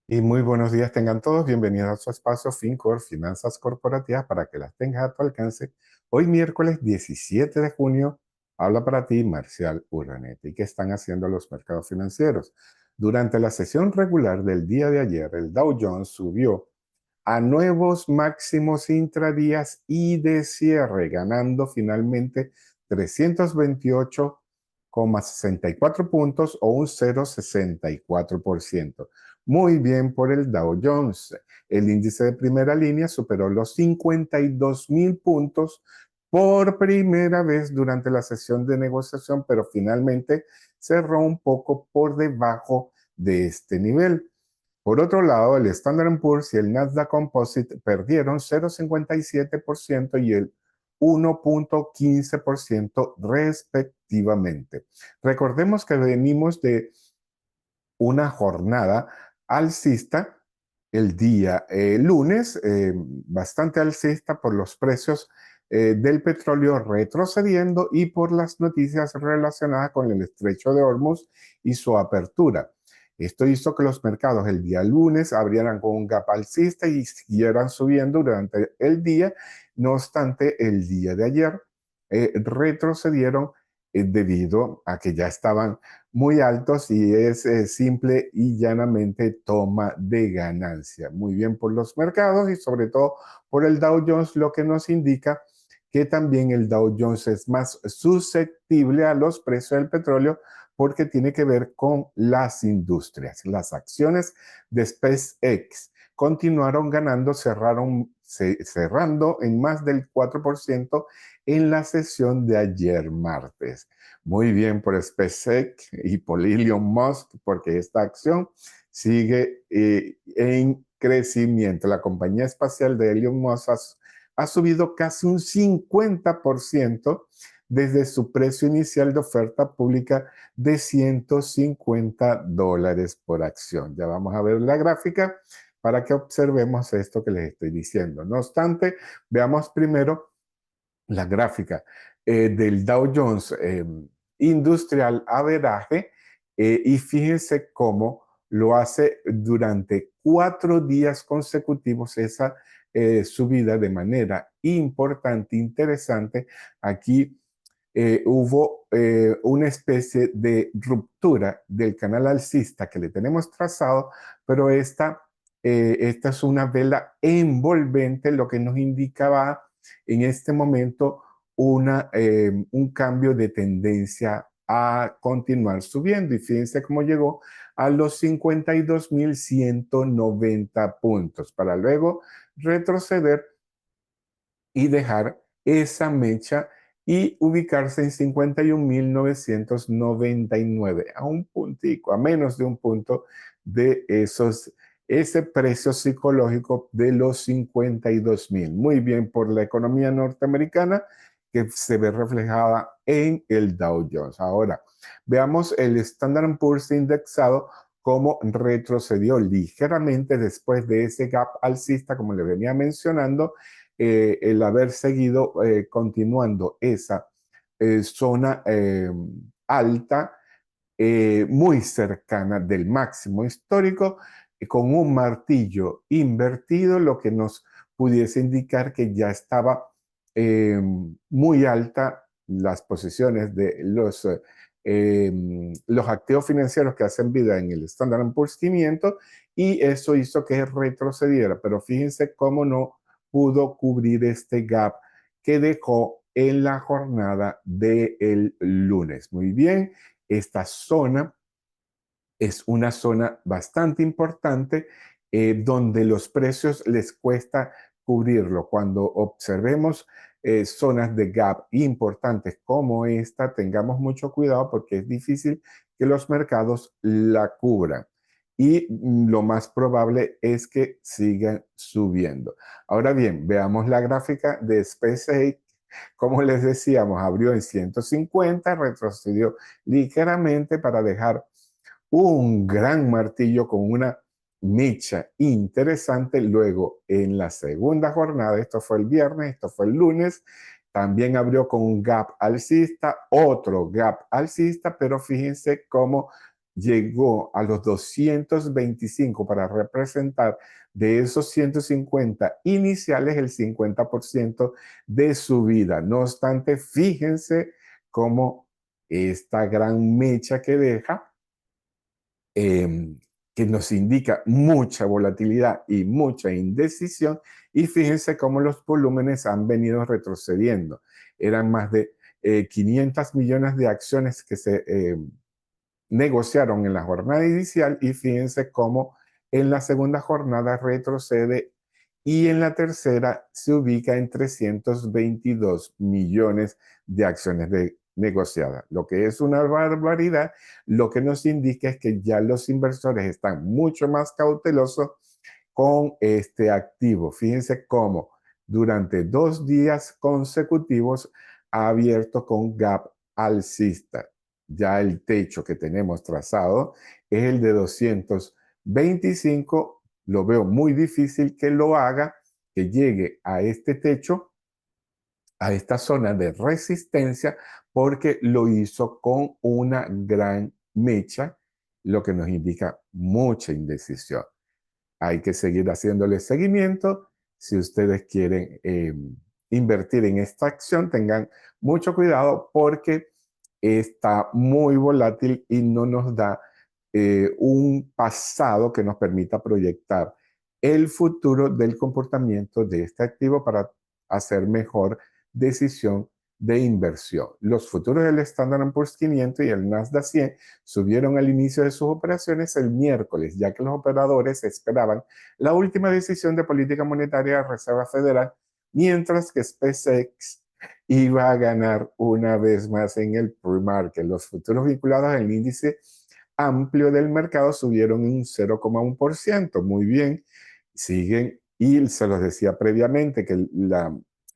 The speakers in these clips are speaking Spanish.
Y muy buenos días tengan todos. Bienvenidos a su espacio FinCor, Finanzas Corporativas, para que las tengas a tu alcance. Hoy miércoles 17 de junio, habla para ti Marcial Urdaneta. ¿Y qué están haciendo los mercados financieros? Durante la sesión regular del día de ayer, el Dow Jones subió a nuevos máximos intradías y de cierre, ganando finalmente 328,64 puntos o un 0,64%. Muy bien por el Dow Jones. El índice de primera línea superó los 52,000 puntos por primera vez durante la sesión de negociación, pero finalmente cerró un poco por debajo de este nivel. Por otro lado, el Standard Poor's y el Nasdaq Composite perdieron 0,57% y el 1,15% respectivamente. Recordemos que venimos de una jornada alcista el día lunes, bastante alcista por los precios del petróleo retrocediendo y por las noticias relacionadas con el estrecho de Hormuz y su apertura. Esto hizo que los mercados el día lunes abrieran con un gap alcista y siguieran subiendo durante el día. No obstante, el día de ayer retrocedieron debido a que ya estaban muy altos y es simple y llanamente toma de ganancia. Muy bien por los mercados y sobre todo por el Dow Jones, lo que nos indica que también el Dow Jones es más susceptible a los precios del petróleo porque tiene que ver con las industrias. Las acciones de SpaceX continuaron ganando, cerrando en más del 4% en la sesión de ayer martes. Muy bien por SpaceX y por Elon Musk, porque esta acción sigue en crecimiento. La compañía espacial de Elon Musk ha subido casi un 50% desde su precio inicial de oferta pública de $150 por acción. Ya vamos a ver la gráfica para que observemos esto que les estoy diciendo. No obstante, veamos primero la gráfica del Dow Jones Industrial Average y fíjense cómo lo hace durante 4 días consecutivos esa subida de manera importante, interesante. Aquí hubo una especie de ruptura del canal alcista que le tenemos trazado, pero esta es una vela envolvente, lo que nos indicaba en este momento un cambio de tendencia a continuar subiendo. Y fíjense cómo llegó a los 52,190 puntos para luego retroceder y dejar esa mecha y ubicarse en 51,999, a un puntico, a menos de un punto de ese precio psicológico de los 52,000. Muy bien por la economía norteamericana que se ve reflejada en el Dow Jones. Ahora, veamos el Standard Poor's indexado cómo retrocedió ligeramente después de ese gap alcista, como le venía mencionando, el haber seguido continuando esa zona alta, muy cercana del máximo histórico, con un martillo invertido, lo que nos pudiese indicar que ya estaba muy alta las posiciones de los activos financieros que hacen vida en el Standard Poor's 500 y eso hizo que retrocediera. Pero fíjense cómo no pudo cubrir este gap que dejó en la jornada del lunes. Muy bien, esta zona es una zona bastante importante donde los precios les cuesta cubrirlo. Cuando observemos zonas de gap importantes como esta, tengamos mucho cuidado porque es difícil que los mercados la cubran. Y lo más probable es que sigan subiendo. Ahora bien, veamos la gráfica de SpaceX. Como les decíamos, abrió en 150, retrocedió ligeramente para dejar un gran martillo con una mecha interesante. Luego, en la segunda jornada, esto fue el viernes, esto fue el lunes, también abrió con un gap alcista, otro gap alcista, pero fíjense cómo llegó a los 225 para representar de esos 150 iniciales el 50% de su vida. No obstante, fíjense cómo esta gran mecha que deja, que nos indica mucha volatilidad y mucha indecisión, y fíjense cómo los volúmenes han venido retrocediendo. Eran más de 500 millones de acciones que se negociaron en la jornada inicial, y fíjense cómo en la segunda jornada retrocede y en la tercera se ubica en 322 millones de acciones negociadas, lo que es una barbaridad. Lo que nos indica es que ya los inversores están mucho más cautelosos con este activo. Fíjense cómo durante 2 días consecutivos ha abierto con gap alcista. Ya el techo que tenemos trazado es el de 225. Lo veo muy difícil que lo haga, que llegue a este techo, a esta zona de resistencia, porque lo hizo con una gran mecha, lo que nos indica mucha indecisión. Hay que seguir haciéndole seguimiento. Si ustedes quieren invertir en esta acción, tengan mucho cuidado porque está muy volátil y no nos da un pasado que nos permita proyectar el futuro del comportamiento de este activo para hacer mejor decisión de inversión. Los futuros del Standard Poor's 500 y el Nasdaq 100 subieron al inicio de sus operaciones el miércoles, ya que los operadores esperaban la última decisión de política monetaria de la Reserva Federal, mientras que SpaceX iba a ganar una vez más en el pre-market. Los futuros vinculados al índice amplio del mercado subieron un 0,1%. Muy bien, siguen, y se los decía previamente que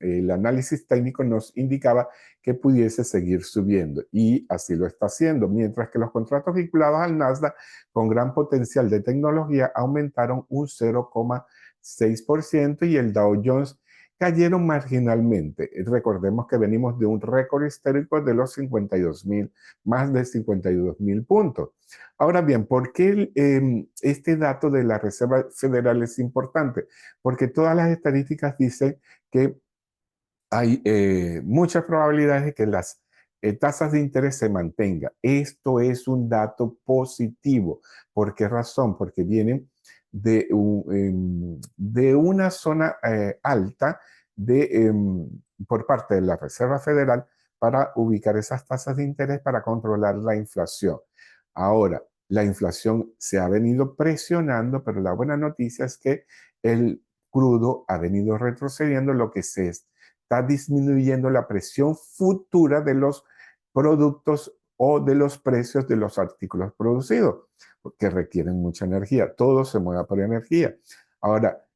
el análisis técnico nos indicaba que pudiese seguir subiendo, y así lo está haciendo, mientras que los contratos vinculados al Nasdaq con gran potencial de tecnología aumentaron un 0,6%, y el Dow Jones cayeron marginalmente. Recordemos que venimos de un récord histórico de los 52.000, más de 52.000 puntos. Ahora bien, ¿por qué este dato de la Reserva Federal es importante? Porque todas las estadísticas dicen que hay muchas probabilidades de que las tasas de interés se mantengan. Esto es un dato positivo. ¿Por qué razón? Porque vienen de una zona alta por parte de la Reserva Federal para ubicar esas tasas de interés para controlar la inflación. Ahora, la inflación se ha venido presionando, pero la buena noticia es que el crudo ha venido retrocediendo, lo que se está disminuyendo la presión futura de los productos o de los precios de los artículos producidos, porque requieren mucha energía. Todo se mueve por energía. Ahora,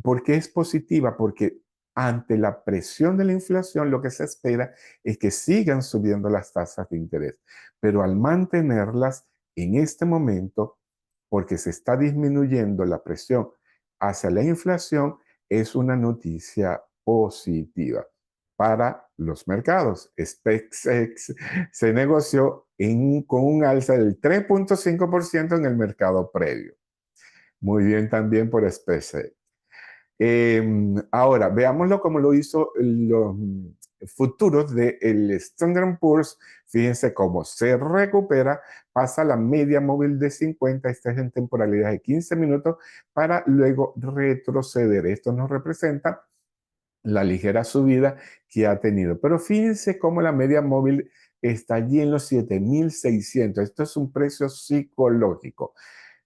¿por qué es positiva? Porque ante la presión de la inflación, lo que se espera es que sigan subiendo las tasas de interés, pero al mantenerlas en este momento, porque se está disminuyendo la presión hacia la inflación, es una noticia positiva para los mercados. SpaceX se negoció con un alza del 3,5% en el mercado previo. Muy bien también por SpaceX. Ahora, veámoslo como lo hizo los futuros del Standard Poor's. Fíjense cómo se recupera, pasa la media móvil de 50, esta es en temporalidad de 15 minutos, para luego retroceder. Esto nos representa la ligera subida que ha tenido. Pero fíjense cómo la media móvil está allí en los 7.600. Esto es un precio psicológico.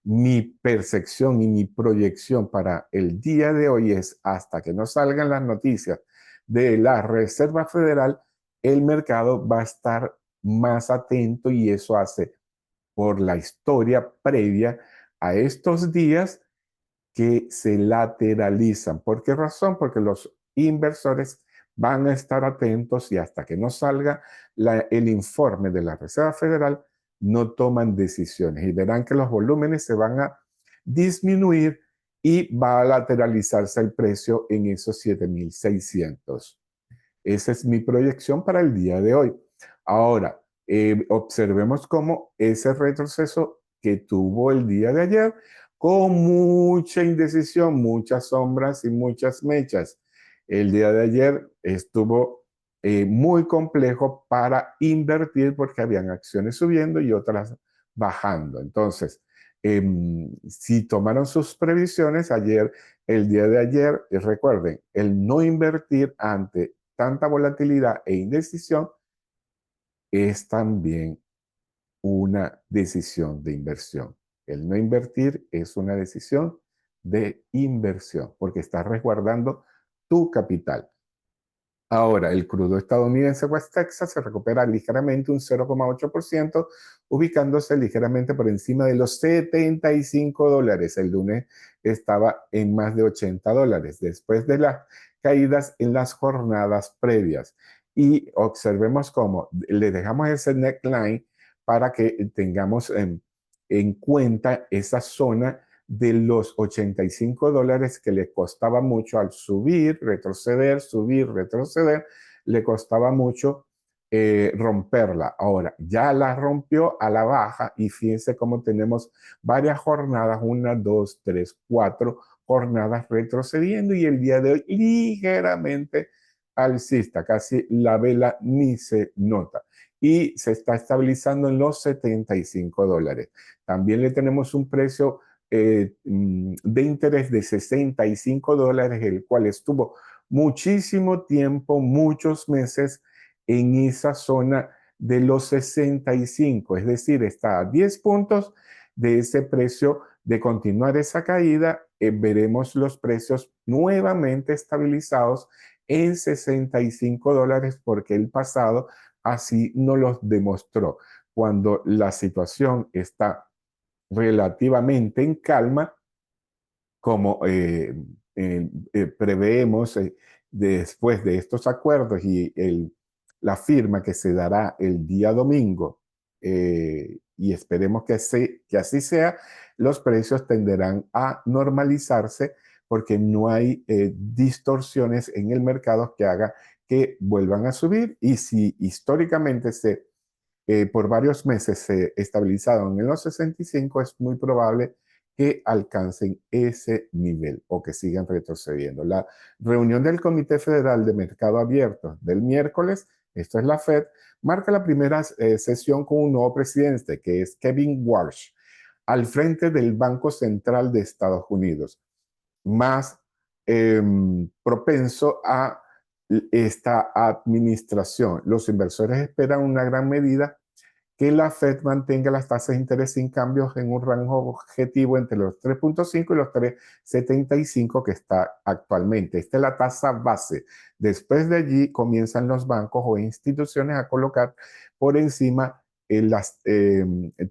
Mi percepción y mi proyección para el día de hoy es, hasta que no salgan las noticias de la Reserva Federal, el mercado va a estar más atento, y eso hace por la historia previa a estos días que se lateralizan. ¿Por qué razón? Porque los inversores van a estar atentos, y hasta que no salga el informe de la Reserva Federal, no toman decisiones, y verán que los volúmenes se van a disminuir y va a lateralizarse el precio en esos 7.600. Esa es mi proyección para el día de hoy. Ahora, Observemos cómo ese retroceso que tuvo el día de ayer, con mucha indecisión, muchas sombras y muchas mechas. El día de ayer estuvo muy complejo para invertir porque habían acciones subiendo y otras bajando. Entonces, si tomaron sus previsiones ayer, el día de ayer, recuerden, el no invertir ante tanta volatilidad e indecisión es también una decisión de inversión. El no invertir es una decisión de inversión porque estás resguardando tu capital. Ahora, el crudo estadounidense West Texas se recupera ligeramente un 0,8%, ubicándose ligeramente por encima de los $75. El lunes estaba en más de $80, después de las caídas en las jornadas previas. Y observemos cómo le dejamos ese neckline para que tengamos en cuenta esa zona de los $85 que le costaba mucho al subir, retroceder, le costaba mucho romperla. Ahora, ya la rompió a la baja y fíjense cómo tenemos varias jornadas, una, dos, tres, cuatro jornadas retrocediendo y el día de hoy ligeramente alcista, casi la vela ni se nota y se está estabilizando en los $75. También le tenemos un precio de interés de $65, el cual estuvo muchísimo tiempo, muchos meses en esa zona de los 65, es decir, está a 10 puntos de ese precio. De continuar esa caída, veremos los precios nuevamente estabilizados en $65 porque el pasado así nos los demostró. Cuando la situación está relativamente en calma, como preveemos después de estos acuerdos y la firma que se dará el día domingo, y esperemos que así sea, los precios tenderán a normalizarse porque no hay distorsiones en el mercado que haga que vuelvan a subir y si históricamente por varios meses se estabilizaron en los 65, es muy probable que alcancen ese nivel o que sigan retrocediendo. La reunión del Comité Federal de Mercado Abierto del miércoles, esto es la Fed, marca la primera sesión con un nuevo presidente, que es Kevin Warsh, al frente del Banco Central de Estados Unidos, más propenso a esta administración. Los inversores esperan una gran medida que la Fed mantenga las tasas de interés sin cambios en un rango objetivo entre los 3,5 y los 3,75 que está actualmente. Esta es la tasa base. Después de allí comienzan los bancos o instituciones a colocar por encima las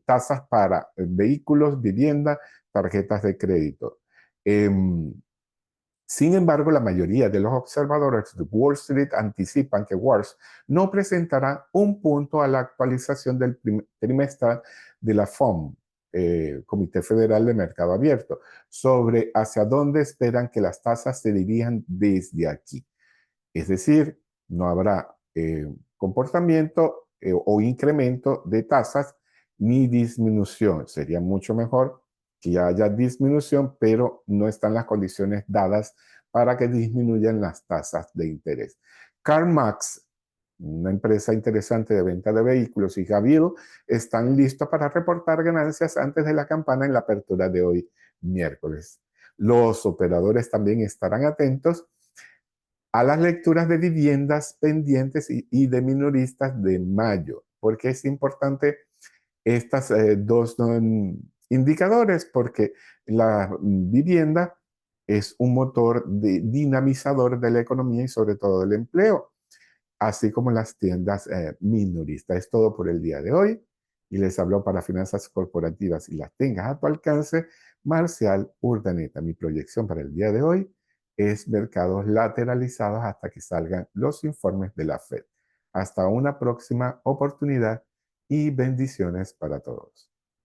tasas para vehículos, vivienda, tarjetas de crédito. Sin embargo, la mayoría de los observadores de Wall Street anticipan que Warsh no presentará un punto a la actualización del trimestral de la FOM, Comité Federal de Mercado Abierto, sobre hacia dónde esperan que las tasas se dirijan desde aquí. Es decir, no habrá comportamiento o incremento de tasas ni disminución. Sería mucho mejor que haya disminución, pero no están las condiciones dadas para que disminuyan las tasas de interés. CarMax, una empresa interesante de venta de vehículos, y Jabil están listos para reportar ganancias antes de la campana en la apertura de hoy, miércoles. Los operadores también estarán atentos a las lecturas de viviendas pendientes y de minoristas de mayo, porque es importante estas dos indicadores, porque la vivienda es un motor dinamizador de la economía y sobre todo del empleo, así como las tiendas minoristas. Es todo por el día de hoy y les habló para finanzas corporativas y las tengas a tu alcance, Marcial Urdaneta. Mi proyección para el día de hoy es mercados lateralizados hasta que salgan los informes de la Fed. Hasta una próxima oportunidad y bendiciones para todos.